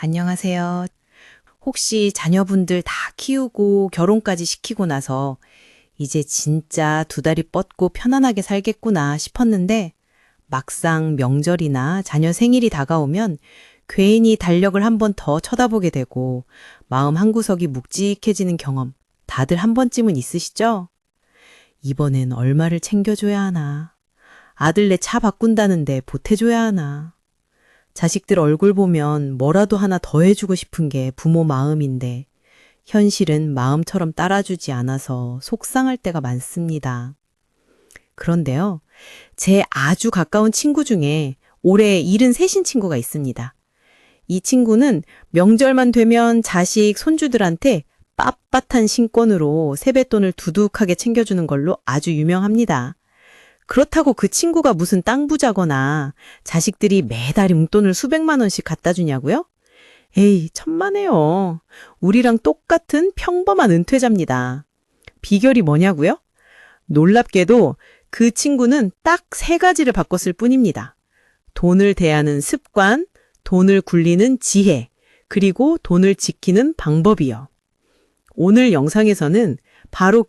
안녕하세요. 혹시 자녀분들 다 키우고 결혼까지 시키고 나서 이제 진짜 두 다리 뻗고 편안하게 살겠구나 싶었는데 막상 명절이나 자녀 생일이 다가오면 괜히 달력을 한 번 더 쳐다보게 되고 마음 한구석이 묵직해지는 경험 다들 한 번쯤은 있으시죠? 이번엔 얼마를 챙겨줘야 하나? 아들네 차 바꾼다는데 보태줘야 하나? 자식들 얼굴 보면 뭐라도 하나 더 해주고 싶은 게 부모 마음인데 현실은 마음처럼 따라주지 않아서 속상할 때가 많습니다. 그런데요, 제 아주 가까운 친구 중에 올해 73인 친구가 있습니다. 이 친구는 명절만 되면 자식, 손주들한테 빳빳한 신권으로 세뱃돈을 두둑하게 챙겨주는 걸로 아주 유명합니다. 그렇다고 그 친구가 무슨 땅 부자거나 자식들이 매달 용돈을 수백만 원씩 갖다 주냐고요? 에이, 천만에요. 우리랑 똑같은 평범한 은퇴자입니다. 비결이 뭐냐고요? 놀랍게도 그 친구는 딱 3가지를 바꿨을 뿐입니다. 돈을 대하는 습관, 돈을 굴리는 지혜, 그리고 돈을 지키는 방법이요. 오늘 영상에서는 바로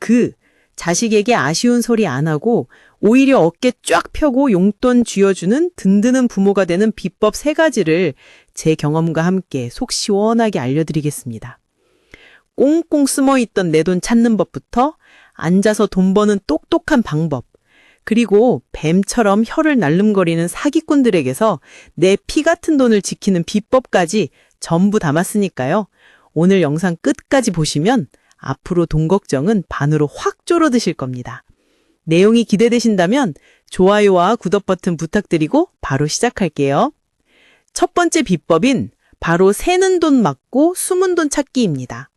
자식에게 아쉬운 소리 안 하고 오히려 어깨 쫙 펴고 용돈 쥐어주는 든든한 부모가 되는 비법 3가지를 제 경험과 함께 속 시원하게 알려드리겠습니다. 꽁꽁 숨어있던 내 돈 찾는 법부터 앉아서 돈 버는 똑똑한 방법, 그리고 뱀처럼 혀를 날름거리는 사기꾼들에게서 내 피 같은 돈을 지키는 비법까지 전부 담았으니까요. 오늘 영상 끝까지 보시면 앞으로 돈 걱정은 반으로 확 줄어드실 겁니다. 내용이 기대되신다면 좋아요와 구독 버튼 부탁드리고 바로 시작할게요. 첫 번째 비법인 바로 새는 돈 막고 숨은 돈 찾기입니다.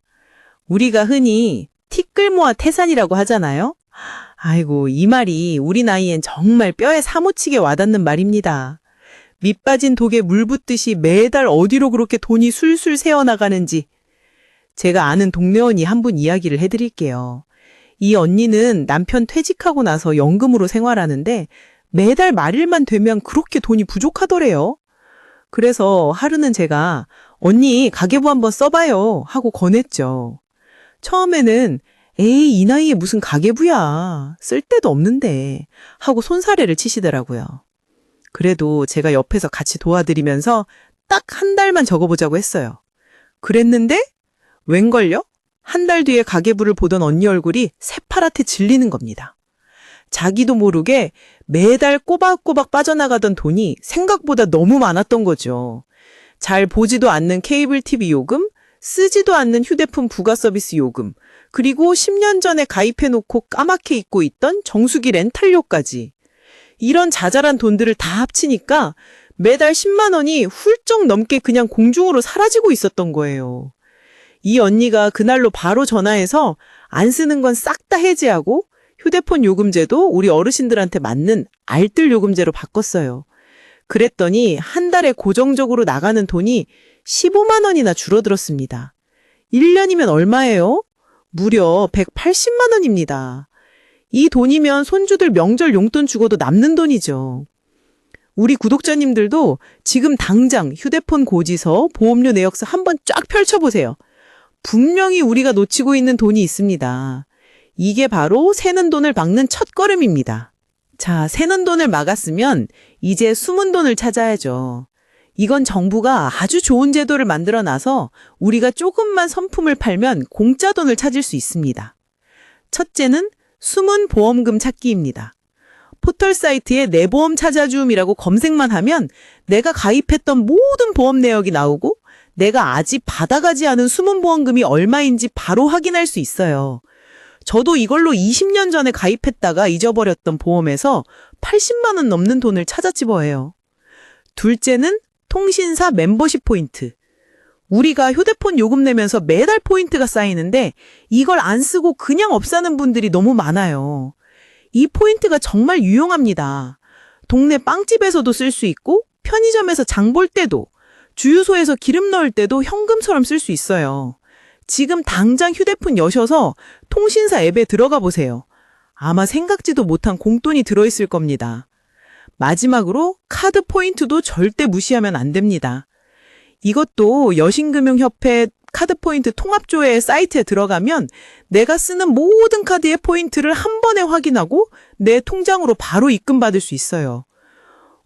우리가 흔히 티끌 모아 태산이라고 하잖아요. 아이고, 이 말이 우리 나이엔 정말 뼈에 사무치게 와닿는 말입니다. 밑 빠진 독에 물 붓듯이 매달 어디로 그렇게 돈이 술술 새어나가는지 제가 아는 동네 언니 한 분 이야기를 해드릴게요. 이 언니는 남편 퇴직하고 나서 연금으로 생활하는데 매달 말일만 되면 그렇게 돈이 부족하더래요. 그래서 하루는 제가 언니 가계부 한번 써봐요 하고 권했죠. 처음에는 에이, 이 나이에 무슨 가계부야. 쓸 데도 없는데 하고 손사래를 치시더라고요. 그래도 제가 옆에서 같이 도와드리면서 딱 한 달만 적어보자고 했어요. 그랬는데 웬걸요? 한 달 뒤에 가계부를 보던 언니 얼굴이 새파랗게 질리는 겁니다. 자기도 모르게 매달 꼬박꼬박 빠져나가던 돈이 생각보다 너무 많았던 거죠. 잘 보지도 않는 케이블 TV 요금, 쓰지도 않는 휴대폰 부가 서비스 요금, 그리고 10년 전에 가입해놓고 까맣게 잊고 있던 정수기 렌탈료까지. 이런 자잘한 돈들을 다 합치니까 매달 10만 원이 훌쩍 넘게 그냥 공중으로 사라지고 있었던 거예요. 이 언니가 그날로 바로 전화해서 안 쓰는 건 싹 다 해지하고 휴대폰 요금제도 우리 어르신들한테 맞는 알뜰 요금제로 바꿨어요. 그랬더니 한 달에 고정적으로 나가는 돈이 15만 원이나 줄어들었습니다. 1년이면 얼마예요? 무려 180만 원입니다. 이 돈이면 손주들 명절 용돈 주고도 남는 돈이죠. 우리 구독자님들도 지금 당장 휴대폰 고지서, 보험료 내역서 한번 쫙 펼쳐보세요. 분명히 우리가 놓치고 있는 돈이 있습니다. 이게 바로 새는 돈을 막는 첫걸음입니다. 자, 새는 돈을 막았으면 이제 숨은 돈을 찾아야죠. 이건 정부가 아주 좋은 제도를 만들어놔서 우리가 조금만 선품을 팔면 공짜 돈을 찾을 수 있습니다. 첫째는 숨은 보험금 찾기입니다. 포털 사이트에 내 보험 찾아줌이라고 검색만 하면 내가 가입했던 모든 보험 내역이 나오고 내가 아직 받아가지 않은 숨은 보험금이 얼마인지 바로 확인할 수 있어요. 저도 이걸로 20년 전에 가입했다가 잊어버렸던 보험에서 80만 원 넘는 돈을 찾았지 뭐예요. 둘째는 통신사 멤버십 포인트. 우리가 휴대폰 요금 내면서 매달 포인트가 쌓이는데 이걸 안 쓰고 그냥 없애는 분들이 너무 많아요. 이 포인트가 정말 유용합니다. 동네 빵집에서도 쓸 수 있고 편의점에서 장 볼 때도, 주유소에서 기름 넣을 때도 현금처럼 쓸 수 있어요. 지금 당장 휴대폰 여셔서 통신사 앱에 들어가 보세요. 아마 생각지도 못한 공돈이 들어있을 겁니다. 마지막으로 카드 포인트도 절대 무시하면 안 됩니다. 이것도 여신금융협회 카드포인트 통합조회 사이트에 들어가면 내가 쓰는 모든 카드의 포인트를 한 번에 확인하고 내 통장으로 바로 입금받을 수 있어요.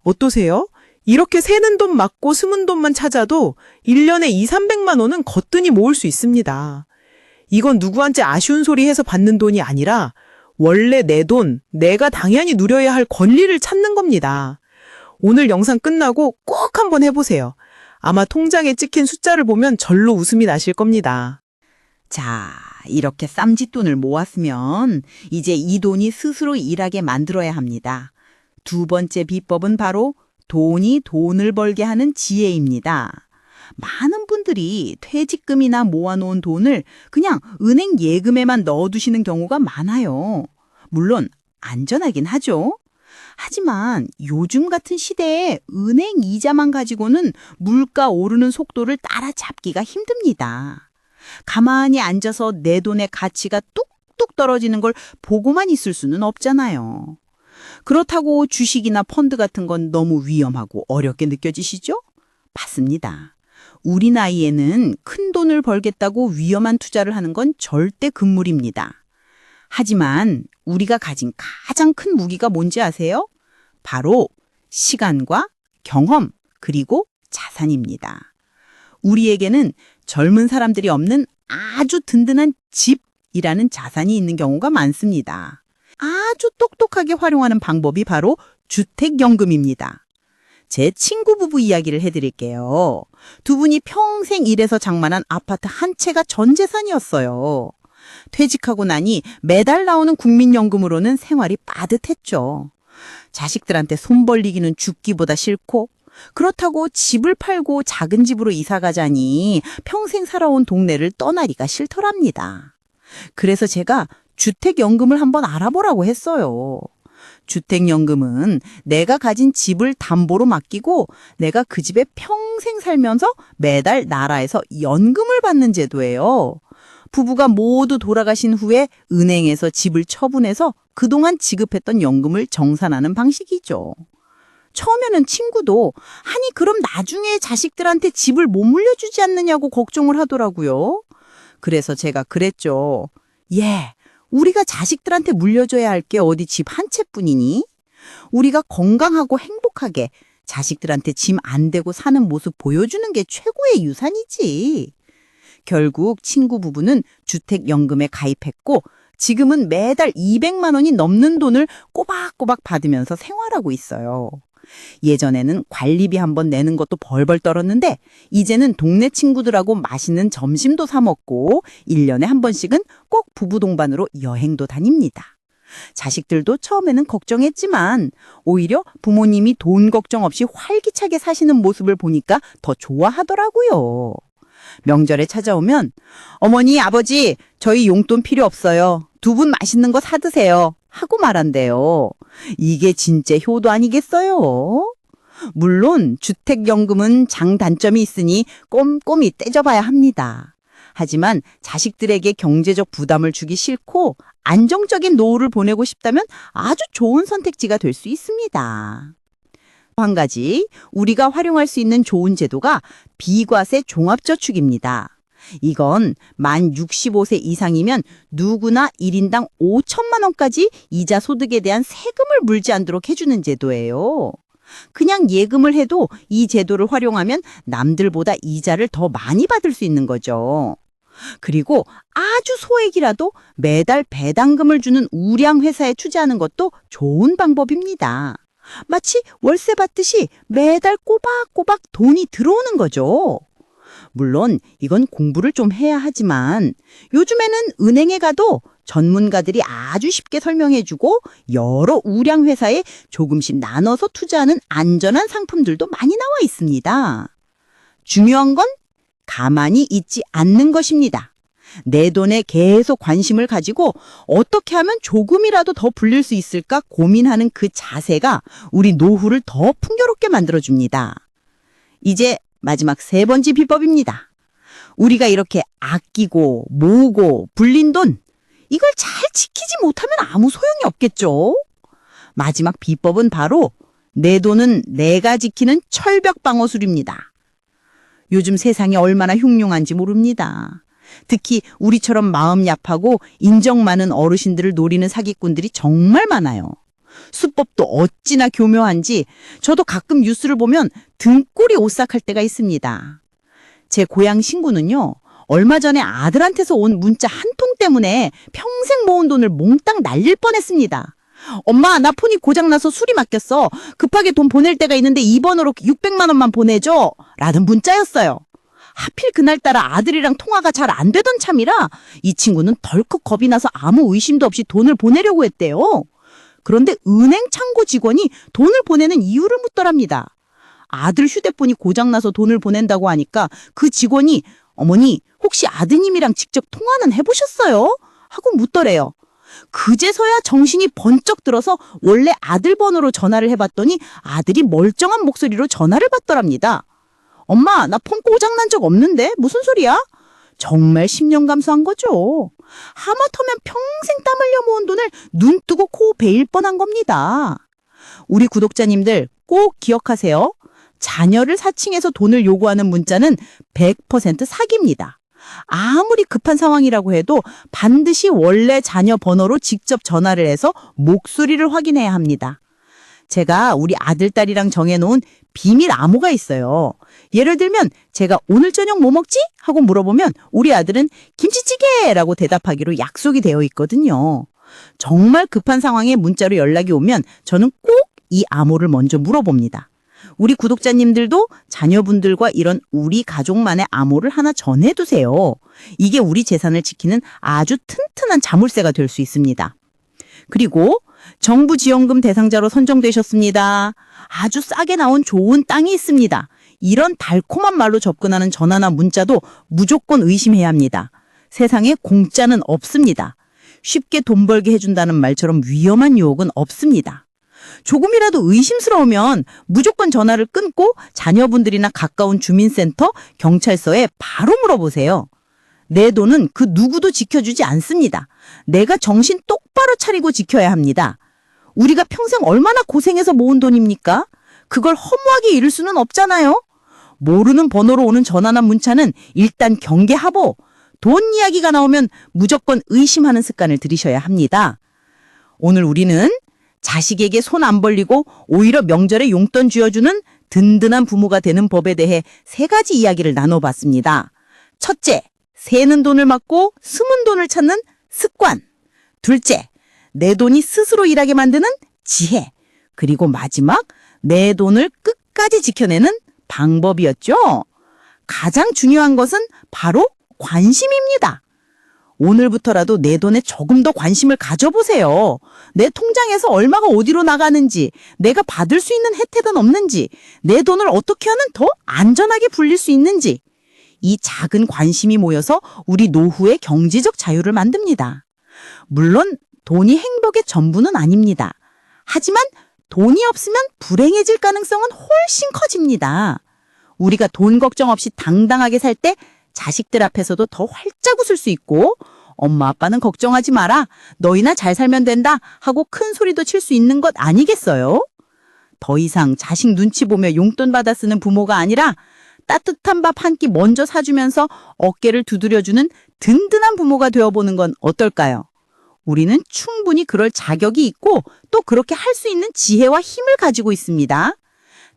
어떠세요? 이렇게 새는 돈 맞고 숨은 돈만 찾아도 1년에 2, 300만 원은 거뜬히 모을 수 있습니다. 이건 누구한테 아쉬운 소리 해서 받는 돈이 아니라 원래 내 돈, 내가 당연히 누려야 할 권리를 찾는 겁니다. 오늘 영상 끝나고 꼭 한번 해보세요. 아마 통장에 찍힌 숫자를 보면 절로 웃음이 나실 겁니다. 자, 이렇게 쌈짓돈을 모았으면 이제 이 돈이 스스로 일하게 만들어야 합니다. 두 번째 비법은 바로 돈이 돈을 벌게 하는 지혜입니다. 많은 분들이 퇴직금이나 모아놓은 돈을 그냥 은행 예금에만 넣어두시는 경우가 많아요. 물론 안전하긴 하죠. 하지만 요즘 같은 시대에 은행 이자만 가지고는 물가 오르는 속도를 따라잡기가 힘듭니다. 가만히 앉아서 내 돈의 가치가 뚝뚝 떨어지는 걸 보고만 있을 수는 없잖아요. 그렇다고 주식이나 펀드 같은 건 너무 위험하고 어렵게 느껴지시죠? 맞습니다. 우리 나이에는 큰 돈을 벌겠다고 위험한 투자를 하는 건 절대 금물입니다. 하지만 우리가 가진 가장 큰 무기가 뭔지 아세요? 바로 시간과 경험, 그리고 자산입니다. 우리에게는 젊은 사람들이 없는 아주 든든한 집이라는 자산이 있는 경우가 많습니다. 아주 똑똑하게 활용하는 방법이 바로 주택연금입니다. 제 친구 부부 이야기를 해드릴게요. 두 분이 평생 일해서 장만한 아파트 한 채가 전 재산이었어요. 퇴직하고 나니 매달 나오는 국민연금으로는 생활이 빠듯했죠. 자식들한테 손 벌리기는 죽기보다 싫고, 그렇다고 집을 팔고 작은 집으로 이사 가자니 평생 살아온 동네를 떠나기가 싫더랍니다. 그래서 제가 주택연금을 한번 알아보라고 했어요. 주택연금은 내가 가진 집을 담보로 맡기고 내가 그 집에 평생 살면서 매달 나라에서 연금을 받는 제도예요. 부부가 모두 돌아가신 후에 은행에서 집을 처분해서 그동안 지급했던 연금을 정산하는 방식이죠. 처음에는 친구도 아니 그럼 나중에 자식들한테 집을 못 물려주지 않느냐고 걱정을 하더라고요. 그래서 제가 그랬죠. 우리가 자식들한테 물려줘야 할 게 어디 집 한 채뿐이니? 우리가 건강하고 행복하게 자식들한테 짐 안 대고 사는 모습 보여주는 게 최고의 유산이지. 결국 친구 부부는 주택연금에 가입했고 지금은 매달 200만 원이 넘는 돈을 꼬박꼬박 받으면서 생활하고 있어요. 예전에는 관리비 한번 내는 것도 벌벌 떨었는데 이제는 동네 친구들하고 맛있는 점심도 사 먹고 1년에 한 번씩은 꼭 부부 동반으로 여행도 다닙니다. 자식들도 처음에는 걱정했지만 오히려 부모님이 돈 걱정 없이 활기차게 사시는 모습을 보니까 더 좋아하더라고요. 명절에 찾아오면 어머니, 아버지, 저희 용돈 필요 없어요. 두 분 맛있는 거 사드세요. 하고 말한대요. 이게 진짜 효도 아니겠어요? 물론 주택연금은 장단점이 있으니 꼼꼼히 떼져봐야 합니다. 하지만 자식들에게 경제적 부담을 주기 싫고 안정적인 노후를 보내고 싶다면 아주 좋은 선택지가 될 수 있습니다. 한 가지 우리가 활용할 수 있는 좋은 제도가 비과세 종합저축입니다. 이건 만 65세 이상이면 누구나 1인당 5천만 원까지 이자 소득에 대한 세금을 물지 않도록 해주는 제도예요. 그냥 예금을 해도 이 제도를 활용하면 남들보다 이자를 더 많이 받을 수 있는 거죠. 그리고 아주 소액이라도 매달 배당금을 주는 우량 회사에 투자하는 것도 좋은 방법입니다. 마치 월세 받듯이 매달 꼬박꼬박 돈이 들어오는 거죠. 물론 이건 공부를 좀 해야 하지만 요즘에는 은행에 가도 전문가들이 아주 쉽게 설명해주고 여러 우량 회사에 조금씩 나눠서 투자하는 안전한 상품들도 많이 나와 있습니다. 중요한 건 가만히 있지 않는 것입니다. 내 돈에 계속 관심을 가지고 어떻게 하면 조금이라도 더 불릴 수 있을까 고민하는 그 자세가 우리 노후를 더 풍요롭게 만들어줍니다. 이제 마지막 세 번째 비법입니다. 우리가 이렇게 아끼고 모으고 불린 돈, 이걸 잘 지키지 못하면 아무 소용이 없겠죠. 마지막 비법은 바로 내 돈은 내가 지키는 철벽 방어술입니다. 요즘 세상이 얼마나 흉흉한지 모릅니다. 특히 우리처럼 마음 얍하고 인정 많은 어르신들을 노리는 사기꾼들이 정말 많아요. 수법도 어찌나 교묘한지 저도 가끔 뉴스를 보면 등골이 오싹할 때가 있습니다. 제 고향 친구는요, 얼마 전에 아들한테서 온 문자 한 통 때문에 평생 모은 돈을 몽땅 날릴 뻔했습니다. 엄마, 나 폰이 고장나서 수리 맡겼어. 급하게 돈 보낼 때가 있는데 2번으로 600만 원만 보내줘. 라는 문자였어요. 하필 그날따라 아들이랑 통화가 잘 안 되던 참이라 이 친구는 덜컥 겁이 나서 아무 의심도 없이 돈을 보내려고 했대요. 그런데 은행 창고 직원이 돈을 보내는 이유를 묻더랍니다. 아들 휴대폰이 고장나서 돈을 보낸다고 하니까 그 직원이 어머니, 혹시 아드님이랑 직접 통화는 해보셨어요? 하고 묻더래요. 그제서야 정신이 번쩍 들어서 원래 아들 번호로 전화를 해봤더니 아들이 멀쩡한 목소리로 전화를 받더랍니다. 엄마, 나 폰 고장난 적 없는데? 무슨 소리야? 정말 10년 감수한 거죠. 하마터면 평생 땀 흘려 모은 돈을 눈 뜨고 코 베일 뻔한 겁니다. 우리 구독자님들 꼭 기억하세요. 자녀를 사칭해서 돈을 요구하는 문자는 100% 사기입니다. 아무리 급한 상황이라고 해도 반드시 원래 자녀 번호로 직접 전화를 해서 목소리를 확인해야 합니다. 제가 우리 아들, 딸이랑 정해놓은 비밀 암호가 있어요. 예를 들면 제가 오늘 저녁 뭐 먹지? 하고 물어보면 우리 아들은 김치찌개라고 대답하기로 약속이 되어 있거든요. 정말 급한 상황에 문자로 연락이 오면 저는 꼭 이 암호를 먼저 물어봅니다. 우리 구독자님들도 자녀분들과 이런 우리 가족만의 암호를 하나 전해두세요. 이게 우리 재산을 지키는 아주 튼튼한 자물쇠가 될 수 있습니다. 그리고 정부 지원금 대상자로 선정되셨습니다. 아주 싸게 나온 좋은 땅이 있습니다. 이런 달콤한 말로 접근하는 전화나 문자도 무조건 의심해야 합니다. 세상에 공짜는 없습니다. 쉽게 돈 벌게 해준다는 말처럼 위험한 유혹은 없습니다. 조금이라도 의심스러우면 무조건 전화를 끊고 자녀분들이나 가까운 주민센터, 경찰서에 바로 물어보세요. 내 돈은 그 누구도 지켜주지 않습니다. 내가 정신 똑바로 차리고 지켜야 합니다. 우리가 평생 얼마나 고생해서 모은 돈입니까? 그걸 허무하게 잃을 수는 없잖아요. 모르는 번호로 오는 전화나 문자는 일단 경계하고 돈 이야기가 나오면 무조건 의심하는 습관을 들이셔야 합니다. 오늘 우리는 자식에게 손 안 벌리고 오히려 명절에 용돈 쥐어주는 든든한 부모가 되는 법에 대해 3가지 이야기를 나눠봤습니다. 첫째, 새는 돈을 막고 숨은 돈을 찾는 습관. 둘째, 내 돈이 스스로 일하게 만드는 지혜. 그리고 마지막, 내 돈을 끝까지 지켜내는 방법이었죠. 가장 중요한 것은 바로 관심입니다. 오늘부터라도 내 돈에 조금 더 관심을 가져보세요. 내 통장에서 얼마가 어디로 나가는지, 내가 받을 수 있는 혜택은 없는지, 내 돈을 어떻게 하면 더 안전하게 불릴 수 있는지. 이 작은 관심이 모여서 우리 노후의 경제적 자유를 만듭니다. 물론 돈이 행복의 전부는 아닙니다. 하지만 돈이 없으면 불행해질 가능성은 훨씬 커집니다. 우리가 돈 걱정 없이 당당하게 살 때 자식들 앞에서도 더 활짝 웃을 수 있고 엄마 아빠는 걱정하지 마라. 너희나 잘 살면 된다 하고 큰 소리도 칠 수 있는 것 아니겠어요? 더 이상 자식 눈치 보며 용돈 받아 쓰는 부모가 아니라 따뜻한 밥 한 끼 먼저 사주면서 어깨를 두드려주는 든든한 부모가 되어보는 건 어떨까요? 우리는 충분히 그럴 자격이 있고 또 그렇게 할 수 있는 지혜와 힘을 가지고 있습니다.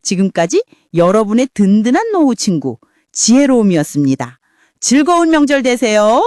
지금까지 여러분의 든든한 노후 친구 지혜로움이었습니다. 즐거운 명절 되세요.